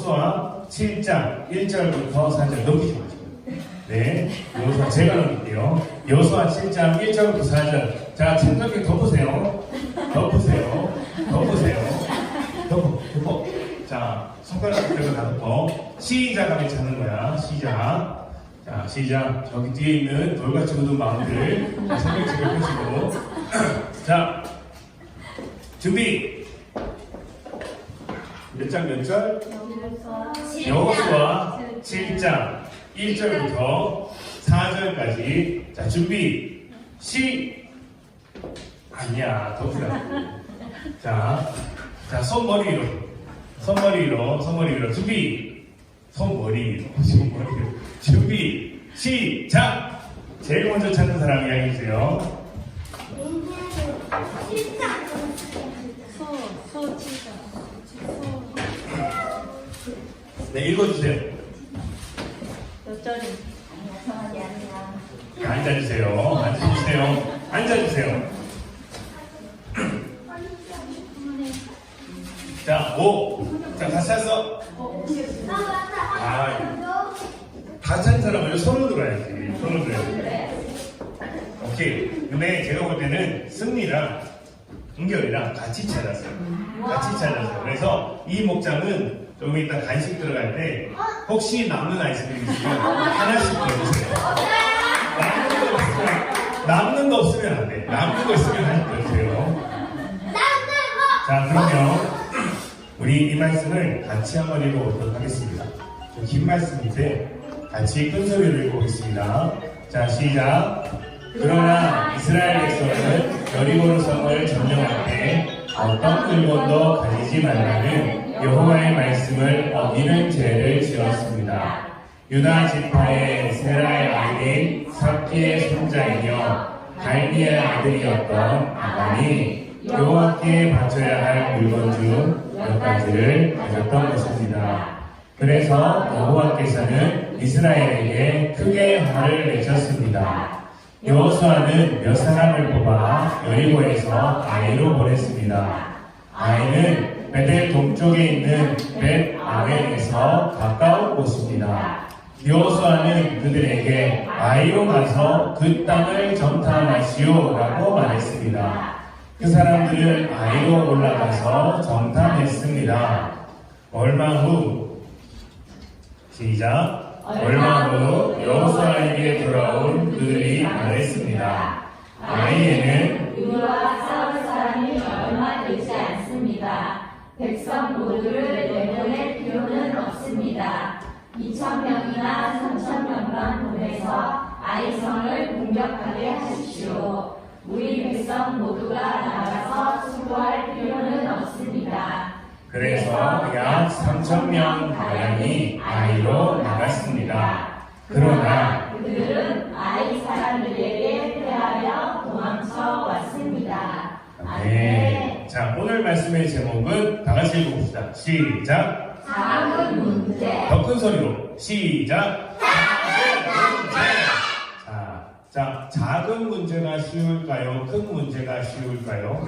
여호수아 7장 1절부터 4절 넘기지 마시고. 네, 여호수아 제가 넘길게요. 여호수아 7장 1절부터 4절. 자, 책갈피 덮으세요. 덮으세요. 덮어. 자, 손가락 들고 다 덮어. 시작 하면 찾는 거야. 시작. 자, 시작. 저기 뒤에 있는 돌같이 굳은 마음들 손뼉치고 펴시고. 자, 준비. 몇 장 몇 절? 여호수아 7장 1절부터 4절까지. 자, 준비. 아니야, 덮으라고. 자, 손머리 위로. 준비. 손머리 위로. 준비. 시작. 제일 먼저 찾는 사람 이야기해 주세요. 네, 읽어주세요. 몇 절이? 앉아주세요. 자, 5. 자, 다 찾았어? 다 찾은 사람은 손을 들어야지. 오케이. 근데 제가 볼 때는 승리랑 은결이랑 같이 찾았어요. 그래서 이 목장은 좀 이따 간식 들어갈 때 혹시 남는 아이스크림 있으면 하나씩 넣어주세요. 남는 거 없으면 안 돼. 남는 거 있으면 하나씩 넣어주세요. 자, 그러면 우리 이 말씀을 같이 한번 읽어보도록 하겠습니다. 좀 긴 말씀인데 같이 큰 소리로 읽어보겠습니다. 자, 시작. 그러나 이스라엘 백성은 여리고 성을 점령할 때 어떤 물건도 가지지 말라는 여호와의 말씀을 어기는 죄를 지었습니다. 유다 지파의 세라의 아들인 삽기의 손자이며 갈미의 아들이었던 아간이 여호와께 바쳐야 할 물건 중 몇 가지를 가졌던 것입니다. 그래서 여호와께서는 이스라엘에게 크게 화를 내셨습니다. 여호수아는 몇 사람을 뽑아 여리고에서 아이로 보냈습니다. 아이는 베델 동쪽에 있는 벳 아웬에서 가까운 곳입니다. 여호수아는 그들에게 아이로 가서 그 땅을 정탐하시오라고 말했습니다. 그 사람들은 아이로 올라가서 정탐했습니다. 얼마 후 여호수아에게 돌아온 그들이 말했습니다. 아이에는 우리와 싸울 사람이 얼마 되지 않습니다. 백성 모두를 내보낼 필요는 없습니다. 2,000명이나 3,000명만 보내서 아이성을 공격하게 하십시오. 우리 백성 모두가 나가서 수고할 필요는 없습니다. 그래서 약 3,000명 가량이 아이로 나갔습니다. 그러나 그들은 아이 사람들에게 패하여 도망쳐 왔습니다. 네. 자, 오늘 말씀의 제목은 다 같이 읽어봅시다. 시작. 작은 문제. 더 큰 소리로 시작. 자, 작은 문제가 쉬울까요? 큰 문제가 쉬울까요?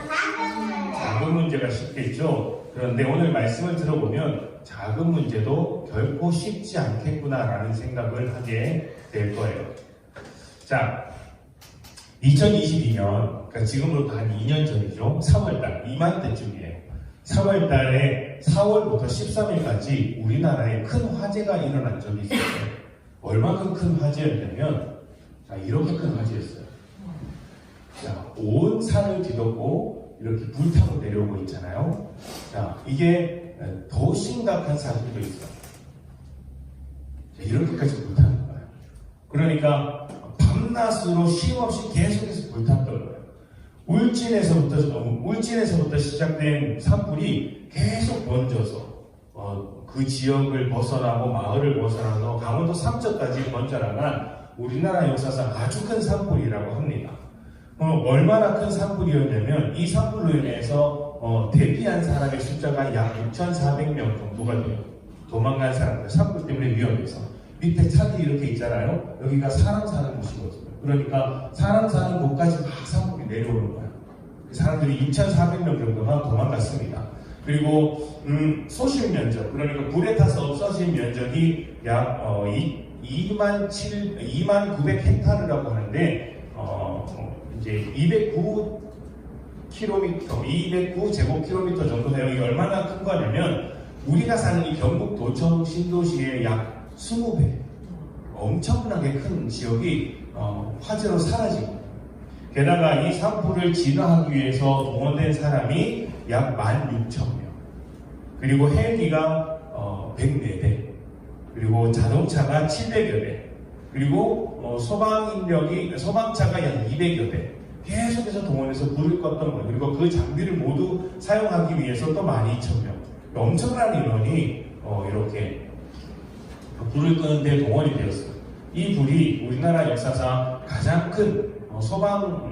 작은 문제가 쉽겠죠. 그런데 오늘 말씀을 들어보면 작은 문제도 결코 쉽지 않겠구나라는 생각을 하게 될 거예요. 자, 2022년, 그러니까 지금으로부터 한 2년 전이죠. 3월달, 이맘때쯤이에요. 3월달에 4월부터 13일까지 우리나라에 큰 화재가 일어난 적이 있어요. 얼마큼 큰 화재였냐면, 자, 이렇게 큰 화재였어요. 자, 온 산을 뒤덮고 이렇게 불타고 내려오고 있잖아요. 자, 이게 더 심각한 사실도 있어요. 자, 이렇게까지 불타는 거예요. 그러니까 밤낮으로 쉼없이 계속해서 불탔던 거예요. 울진에서부터 시작된 산불이 계속 번져서 그 지역을 벗어나고 마을을 벗어나서 강원도 삼척까지 번져나간 우리나라 역사상 아주 큰 산불이라고 합니다. 얼마나 큰 산불이었냐면 이 산불로 인해서 대피한 사람의 숫자가 약 6,400명 정도가 돼요. 도망간 사람들, 산불 때문에 위험해서. 밑에 차들이 이렇게 있잖아요. 여기가 사람 사는 곳이거든요. 그러니까 사람 사는 곳까지 막 산불이 내려오는 거예요. 사람들이 6,400명 정도가 도망갔습니다. 그리고 소실 면적, 그러니까 불에 타서 없어진 면적이 약 2,900헥타르라고 하는데 이제 209제곱킬로미터 정도 돼요. 이게 얼마나 큰 거냐면 우리가 사는 이 경북 도청 신도시의 약 20배, 엄청나게 큰 지역이 화재로 사라지고, 게다가 이 산불을 진화하기 위해서 동원된 사람이 약 16,000명, 그리고 헬기가 104대, 그리고 자동차가 700여 대, 그리고 소방차가 약 200여 대, 계속해서 동원해서 불을 껐던 거예요. 그리고 그 장비를 모두 사용하기 위해서 또 12,000명, 엄청난 인원이 이렇게 불을 끄는데 동원이 되었어요. 이 불이 우리나라 역사상 가장 큰 소방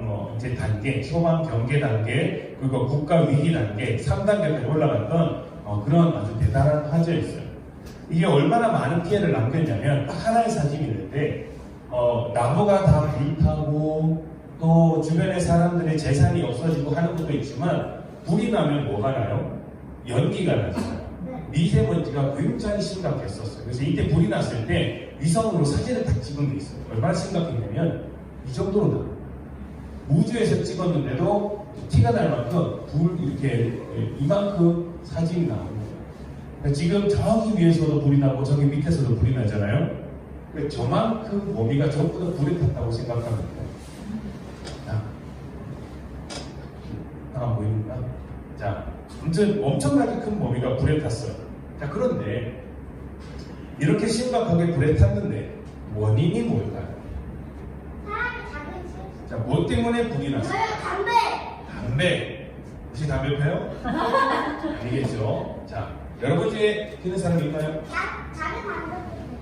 경계 단계, 그리고 국가 위기 단계 3단계까지 올라갔던 그런 아주 대단한 화재였어요. 이게 얼마나 많은 피해를 남겼냐면, 딱 하나의 사진이 있는데 나무가 다 불타고 또 주변의 사람들의 재산이 없어지고 하는 것도 있지만, 불이 나면 뭐가 나요? 연기가 나잖아요. 미세먼지가 굉장히 심각했었어요. 그래서 이때 불이 났을 때 위성으로 사진을 딱 찍은 게 있어요. 얼마나 심각했냐면 이 정도로 나요. 우주에서 찍었는데도 티가 날 만큼 불 이렇게 이만큼 사진이 나오는 거예요. 그러니까 지금 저기 위에서도 불이 나고 저기 밑에서도 불이 나잖아요. 그러니까 저만큼 범위가 전부 다 불에 탔다고 생각하면 돼요. 보입니까? 자, 아무튼 엄청나게 큰 범위가 불에 탔어요. 자, 그런데 이렇게 심각하게 불에 탔는데 원인이 뭘까요? 자, 뭐 때문에 불이 났어요? 담배! 혹시 담배 펴요? 아니겠죠? 자, 여러분 중에 피는 사람 있나요?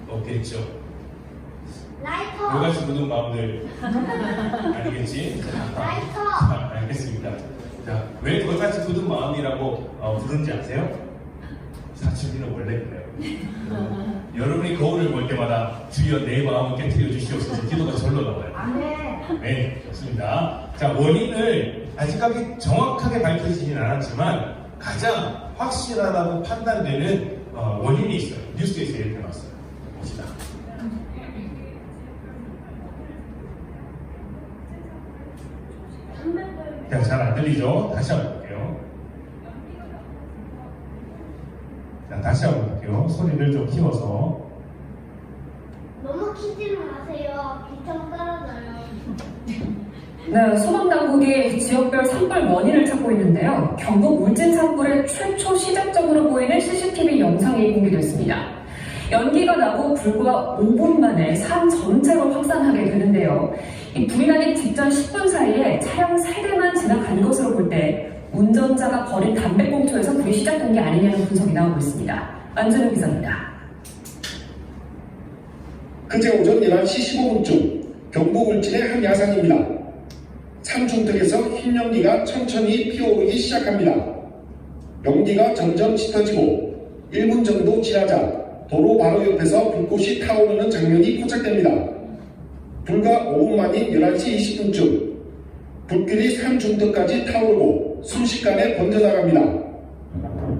없겠죠? 요같이 묻은 마음들 아니겠지? 자, 알겠습니다. 자, 왜 돌같이 굳은 마음이라고 부르는지 아세요? 사춘기는 원래 그래요. 여러분이 거울을 볼 때마다 주여 내 마음을 깨뜨려 주시옵소서 기도가 절로 나와요. 네, 좋습니다. 자, 원인을 아직까지 정확하게 밝혀지진 않았지만 가장 확실하다고 판단되는 원인이 있어요. 뉴스에서 이렇게 나왔어요. 봅시다. 잘 안 들리죠? 다시 한번 볼게요. 자, 다시 한번 볼게요. 소리를 좀 키워서. 너무 키지 마세요. 귀청 떨어져요. 네, 소방당국이 지역별 산불 원인을 찾고 있는데요. 경북 울진 산불의 최초 시작점으로 보이는 CCTV 영상이 공개됐습니다. 연기가 나고 불과 5분 만에 산 전체로 확산하게 되는데요. 이 불이 나기 직전 10분 사이에 차량 3대만 지나간 것으로 볼 때 운전자가 버린 담배꽁초에서 불이 시작된 게 아니냐는 분석이 나오고 있습니다. 안준호 기자입니다. 그제 오전 11시 15분쯤 경북 울진의 한 야산입니다. 산 중턱에서 흰 연기가 천천히 피어오르기 시작합니다. 연기가 점점 짙어지고 1분 정도 지나자 도로 바로 옆에서 불꽃이 타오르는 장면이 포착됩니다. 불과 5분 만인 11시 20분쯤 불길이 산 중턱까지 타오르고 순식간에 번져나갑니다.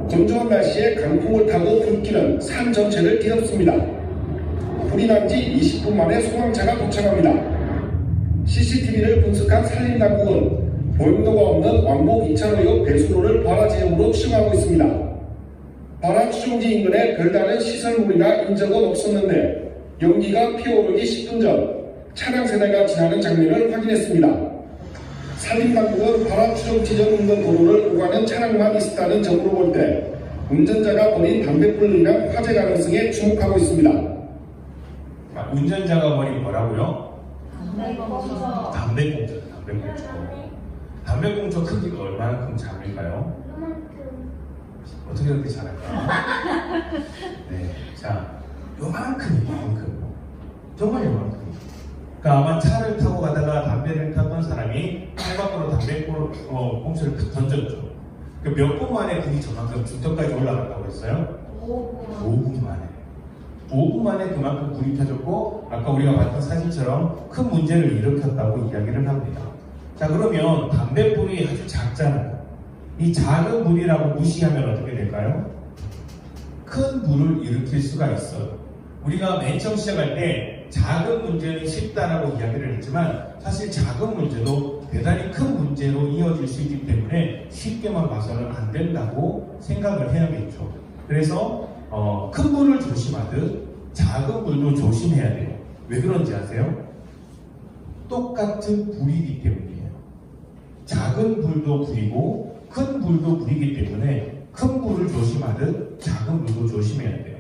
건조한 날씨에 강풍을 타고 불길은 산 전체를 뒤덮습니다. 불이 난 지 20분 만에 소방차가 도착합니다. CCTV를 분석한 산림당국은 보행도가 없는 왕복 2차로역 배수로를 발화 지점으로 추정하고 있습니다. 발화 추정지 인근에 별다른 시설물이나 인적은 없었는데 연기가 피어오르기 10분 전 차량 세대가 지나는 장면을 확인했습니다. 산림당국은 발화 추정 지점 인근 도로를 오가는 차량만 있었다는 점으로 볼 때 운전자가 버린 담배불로 인한 화재 가능성에 주목하고 있습니다. 운전자가 버린 뭐라고요? 담배꽁초. 담배꽁초. 담배꽁초 크기가 얼마만큼 작을까요? 어떻게 그렇게 작을까요? 네, 자, 요만큼. 정말 요만큼. 그러니까 아마 차를 타고 가다가 담배를 탔던 사람이 창 밖으로 담배꽁초를 던졌죠. 몇 분 만에 불이 저만큼 중턱까지 올라갔다고 했어요? 5분 만에. 5분 만에 그만큼 불이 펴졌고, 아까 우리가 봤던 사진처럼 큰 문제를 일으켰다고 이야기를 합니다. 자, 그러면 담배불이 아주 작잖아요. 이 작은 불이라고 무시하면 어떻게 될까요? 큰 불을 일으킬 수가 있어요. 우리가 맨 처음 시작할 때 작은 문제는 쉽다라고 이야기를 했지만 사실 작은 문제도 대단히 큰 문제로 이어질 수 있기 때문에 쉽게만 봐서는 안 된다고 생각을 해야겠죠. 그래서 큰 불을 조심하듯 작은 불도 조심해야 돼요. 왜 그런지 아세요? 똑같은 불이기 때문이에요. 작은 불도 불이고 큰 불도 불이기 때문에 큰 불을 조심하듯 작은 불도 조심해야 돼요.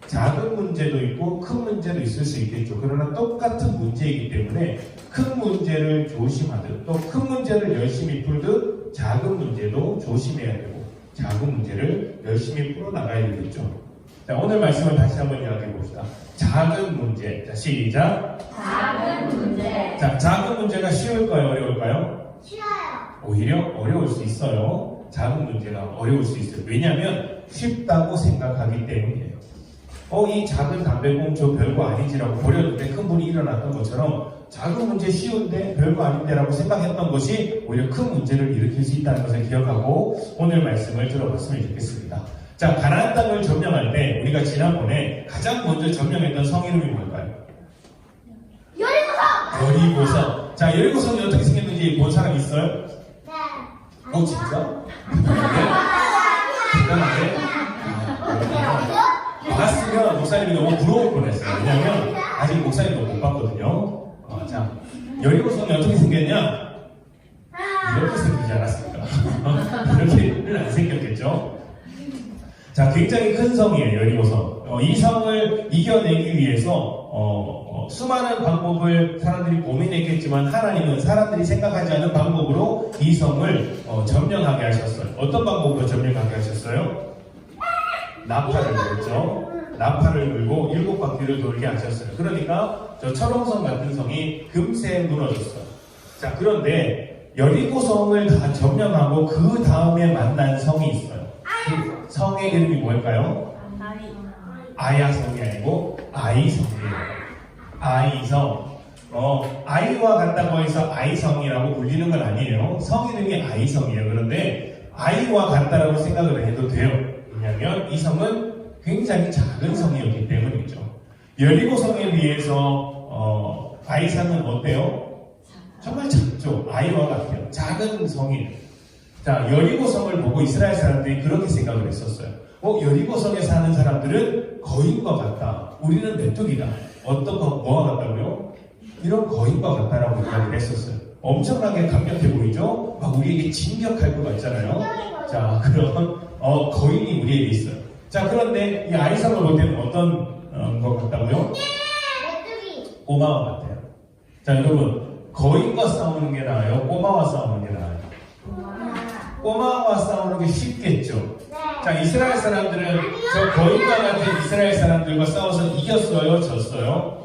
작은 문제도 있고 큰 문제도 있을 수 있겠죠. 그러나 똑같은 문제이기 때문에 큰 문제를 조심하듯 또 큰 문제를 열심히 풀듯 작은 문제도 조심해야 되고 작은 문제를 열심히 풀어나가야 되겠죠. 자, 오늘 말씀을 다시 한번 이야기해 봅시다. 작은 문제. 자, 시작. 작은 문제. 자, 작은 문제가 쉬울까요? 어려울까요? 쉬워요. 오히려 어려울 수 있어요. 작은 문제가 어려울 수 있어요. 왜냐하면 쉽다고 생각하기 때문이에요. 이 작은 담배꽁초 별거 아니지라고 버렸는데 큰 불이 일어났던 것처럼 작은 문제 쉬운데 별거 아닌데라고 생각했던 것이 오히려 큰 문제를 일으킬 수 있다는 것을 기억하고 오늘 말씀을 들어봤으면 좋겠습니다. 자, 가나안 땅을 점령할 때 우리가 지난번에 가장 먼저 점령했던 성 이름이 뭘까요? 여리고성. 자, 여리고성이 어떻게 생겼는지 본 사람 있어요? 네. 진짜? 대단한데? 봤으면 목사님이 너무 부러울 뻔했어요. 왜냐면 아직 목사님도 못 봤거든요. 자, 여리고성이 어떻게 생겼냐? 이렇게 생기지 않았습니까? 이렇게는 안 생겼겠죠? 자, 굉장히 큰 성이에요, 여리고성. 이 성을 이겨내기 위해서 수많은 방법을 사람들이 고민했겠지만 하나님은 사람들이 생각하지 않은 방법으로 이 성을 점령하게 하셨어요. 어떤 방법으로 점령하게 하셨어요? 나팔을 불었죠. 나팔을 불고 7바퀴를 돌게 하셨어요. 그러니까 저 철옹성 같은 성이 금세 무너졌어요. 자, 그런데 여리고성을 다 점령하고 그 다음에 만난 성이 있어요. 그 성의 이름이 뭘까요? 아야성이 아니고 아이성이에요. 아이성. 아이와 같다고 해서 아이성이라고 불리는 건 아니에요. 성 이름이 아이성이에요. 그런데 아이와 같다라고 생각을 해도 돼요. 왜냐하면 이 성은 굉장히 작은 성이었기 때문이죠. 여리고성에 비해서 아이성은 어때요? 정말 작죠. 아이와 같아요. 작은 성이에요. 자, 여리고성을 보고 이스라엘 사람들이 그렇게 생각을 했었어요. 여리고성에 사는 사람들은 거인과 같다. 우리는 메뚜기다. 뭐가 같다고요? 이런 거인과 같다라고 생각을 했었어요. 엄청나게 강력해 보이죠? 막 우리에게 진격할 것 같잖아요. 자, 그런 거인이 우리에게 있어요. 자, 그런데 이 아이성을 볼 때는 어떤 것 같다고요? 메뚜기. 꼬마와 같아요. 자, 여러분, 거인과 싸우는 게 나아요? 꼬마와 싸우는 게 나아요? 꼬마와 싸우는 게 쉽겠죠. 네. 자, 이스라엘 사람들은 저 거인과 같은 이스라엘 사람들과 싸워서 이겼어요? 졌어요?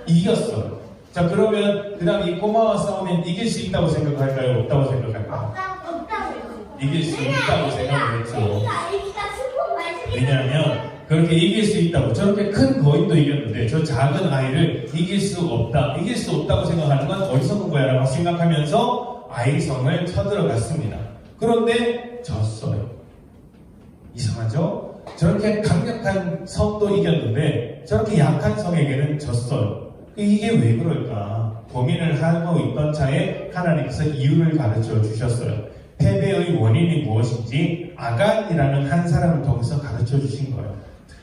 이겼어요. 자, 그러면 그 다음 이 꼬마와 싸우면 이길 수 있다고 생각할까요? 없다고 생각할까요? 없다고. 이길 수 있다고 생각을 했죠. 애기가 스폰 말씀이. 왜냐하면 그렇게 이길 수 있다고. 저렇게 큰 거인도 이겼는데 저 작은 아이를 이길 수 없다. 이길 수 없다고 생각하는 건 어리석은 거야 라고 생각하면서 아이성을 쳐들어갔습니다. 그런데 졌어요. 이상하죠? 저렇게 강력한 성도 이겼는데 저렇게 약한 성에게는 졌어요. 이게 왜 그럴까? 고민을 하고 있던 차에 하나님께서 이유를 가르쳐 주셨어요. 패배의 원인이 무엇인지 아간이라는 한 사람을 통해서 가르쳐 주신 거예요.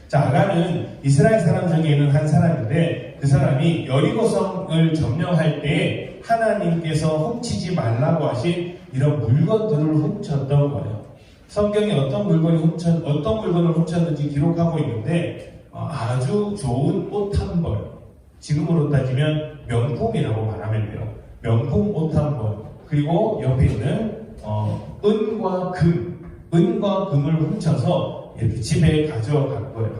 자, 아간은 이스라엘 사람 중에 있는 한 사람인데 그 사람이 여리고성을 점령할 때 하나님께서 훔치지 말라고 하신 이런 물건들을 훔쳤던 거예요. 성경에 어떤 물건을 훔쳤는지 기록하고 있는데 아주 좋은 옷 한 벌, 지금으로 따지면 명품이라고 말하면 돼요. 명품 옷 한 벌, 그리고 옆에 있는 은과 금을 훔쳐서 이렇게 집에 가져간 거예요.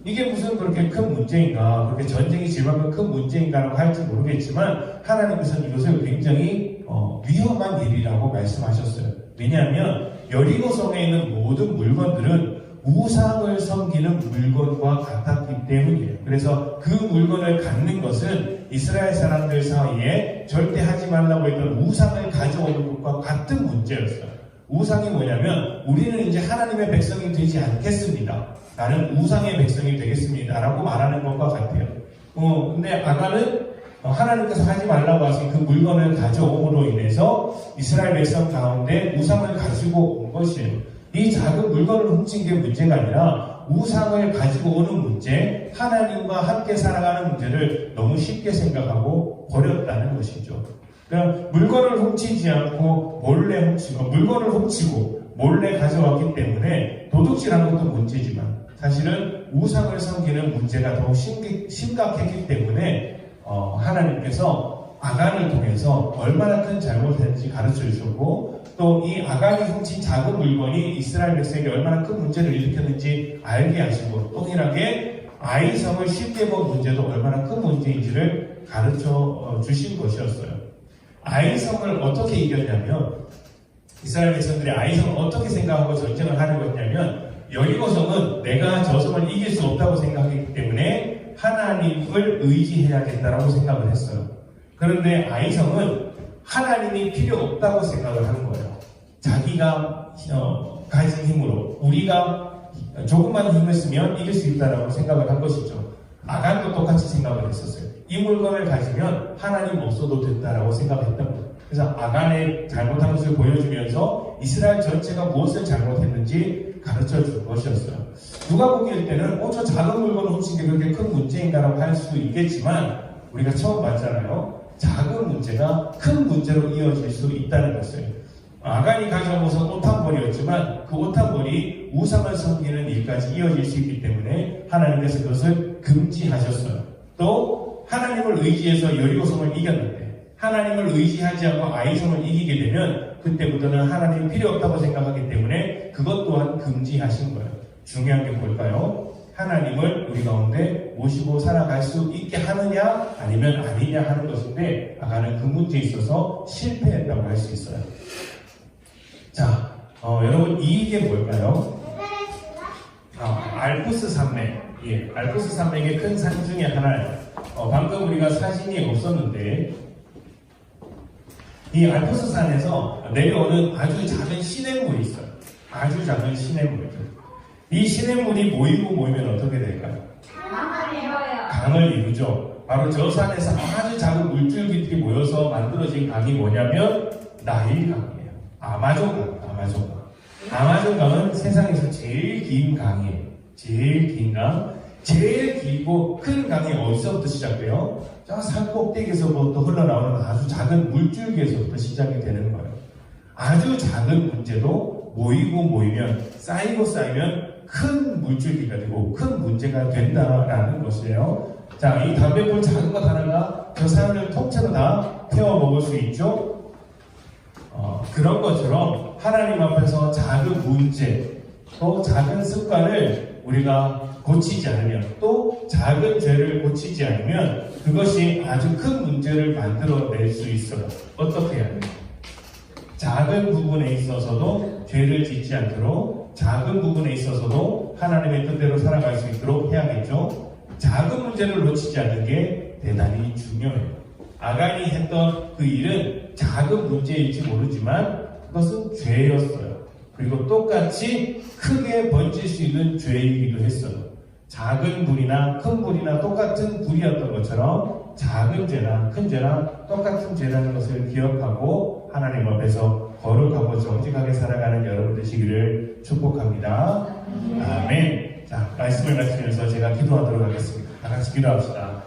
이게 무슨 그렇게 큰 문제인가, 그렇게 전쟁이 질만큼 큰 문제인가라고 할지 모르겠지만 하나님께서는 이것을 굉장히 위험한 일이라고 말씀하셨어요. 왜냐하면 여리고성에 있는 모든 물건들은 우상을 섬기는 물건과 같았기 때문이에요. 그래서 그 물건을 갖는 것은 이스라엘 사람들 사이에 절대 하지 말라고 했던 우상을 가져오는 것과 같은 문제였어요. 우상이 뭐냐면 우리는 이제 하나님의 백성이 되지 않겠습니다. 나는 우상의 백성이 되겠습니다. 라고 말하는 것과 같아요. 근데 아간은 하나님께서 하지 말라고 하신 그 물건을 가져옴으로 인해서 이스라엘 백성 가운데 우상을 가지고 온 것이에요. 이 작은 물건을 훔친 게 문제가 아니라 우상을 가지고 오는 문제, 하나님과 함께 살아가는 문제를 너무 쉽게 생각하고 버렸다는 것이죠. 그러니까 물건을 훔치지 않고 몰래 훔치고, 물건을 훔치고 몰래 가져왔기 때문에 도둑질한 것도 문제지만 사실은 우상을 섬기는 문제가 더욱 심각했기 때문에 하나님께서 아간을 통해서 얼마나 큰 잘못했는지 가르쳐 주셨고 또 이 아간이 훔친 작은 물건이 이스라엘 백성에게 얼마나 큰 문제를 일으켰는지 알게 하시고 동일하게 아이성을 쉽게 본 문제도 얼마나 큰 문제인지를 가르쳐 주신 것이었어요. 아이성을 어떻게 이겼냐면 이스라엘 백성들이 아이성을 어떻게 생각하고 전쟁을 하려고 했냐면 여리고성은 내가 저 성을 이길 수 없다고 생각했기 때문에 하나님을 의지해야겠다라고 생각을 했어요. 그런데 아이성은 하나님이 필요 없다고 생각을 한 거예요. 자기가 가진 힘으로 우리가 조금만 힘을 쓰면 이길 수 있다라고 생각을 한 것이죠. 아간도 똑같이 생각을 했었어요. 이 물건을 가지면 하나님 없어도 된다라고 생각했던 거예요. 그래서 아간의 잘못한 것을 보여주면서 이스라엘 전체가 무엇을 잘못했는지 가르쳐 줄 것이었어요. 누가 보기일 때는 저 작은 물건을 훔친 게 그렇게 큰 문제인가라고 할 수 있겠지만 우리가 처음 봤잖아요. 작은 문제가 큰 문제로 이어질 수 있다는 것을. 아간이 가져온 것은 옷 한 벌이었지만 그 옷 한 벌이 우상을 섬기는 일까지 이어질 수 있기 때문에 하나님께서 그것을 금지하셨어요. 또 하나님을 의지해서 여리고성을 이겼는데 하나님을 의지하지 않고 아이성을 이기게 되면 그때부터는 하나님이 필요 없다고 생각하기 때문에 그것 또한 금지하신 거예요. 중요한 게 뭘까요? 하나님을 우리 가운데 모시고 살아갈 수 있게 하느냐 아니면 아니냐 하는 것인데 아간은 그 문제에 있어서 실패했다고 할 수 있어요. 자, 여러분 이게 뭘까요? 알프스 산맥. 예, 알프스 산맥의 큰 산 중에 하나예요. 방금 우리가 사진이 없었는데 이 알프스 산에서 내려오는 아주 작은 시냇물이 있어요. 아주 작은 시냇물이죠. 이 시냇물이 모이면 어떻게 될까요? 강을 이루죠. 바로 저 산에서 아주 작은 물줄기들이 모여서 만들어진 강이 뭐냐면 나일강이에요. 아마존강은 세상에서 제일 긴 강이에요. 제일 긴 강. 제일 길고 큰 강이 어디서부터 시작돼요? 저 산 꼭대기에서부터 흘러나오는 아주 작은 물줄기에서부터 시작이 되는 거예요. 아주 작은 문제도 모이면 쌓이면 큰 물줄기가 되고 큰 문제가 된다라는 것이에요. 자, 이 담배불 작은 것 하나가 저 산을 통째로 다 태워 먹을 수 있죠? 그런 것처럼 하나님 앞에서 작은 문제, 또 작은 습관을 우리가 고치지 않으면, 또 작은 죄를 고치지 않으면 그것이 아주 큰 문제를 만들어낼 수 있어요. 어떻게 해야 돼요? 작은 부분에 있어서도 죄를 짓지 않도록, 작은 부분에 있어서도 하나님의 뜻대로 살아갈 수 있도록 해야겠죠. 작은 문제를 놓치지 않는 게 대단히 중요해요. 아간이 했던 그 일은 작은 문제일지 모르지만 그것은 죄였어요. 그리고 똑같이 크게 번질 수 있는 죄이기도 했어요. 작은 불이나 큰 불이나 똑같은 불이었던 것처럼 작은 죄나 큰 죄나 똑같은 죄라는 것을 기억하고 하나님 앞에서 거룩하고 정직하게 살아가는 여러분 되시기를 축복합니다. 아멘. 자, 말씀을 마치면서 제가 기도하도록 하겠습니다. 다 같이 기도합시다.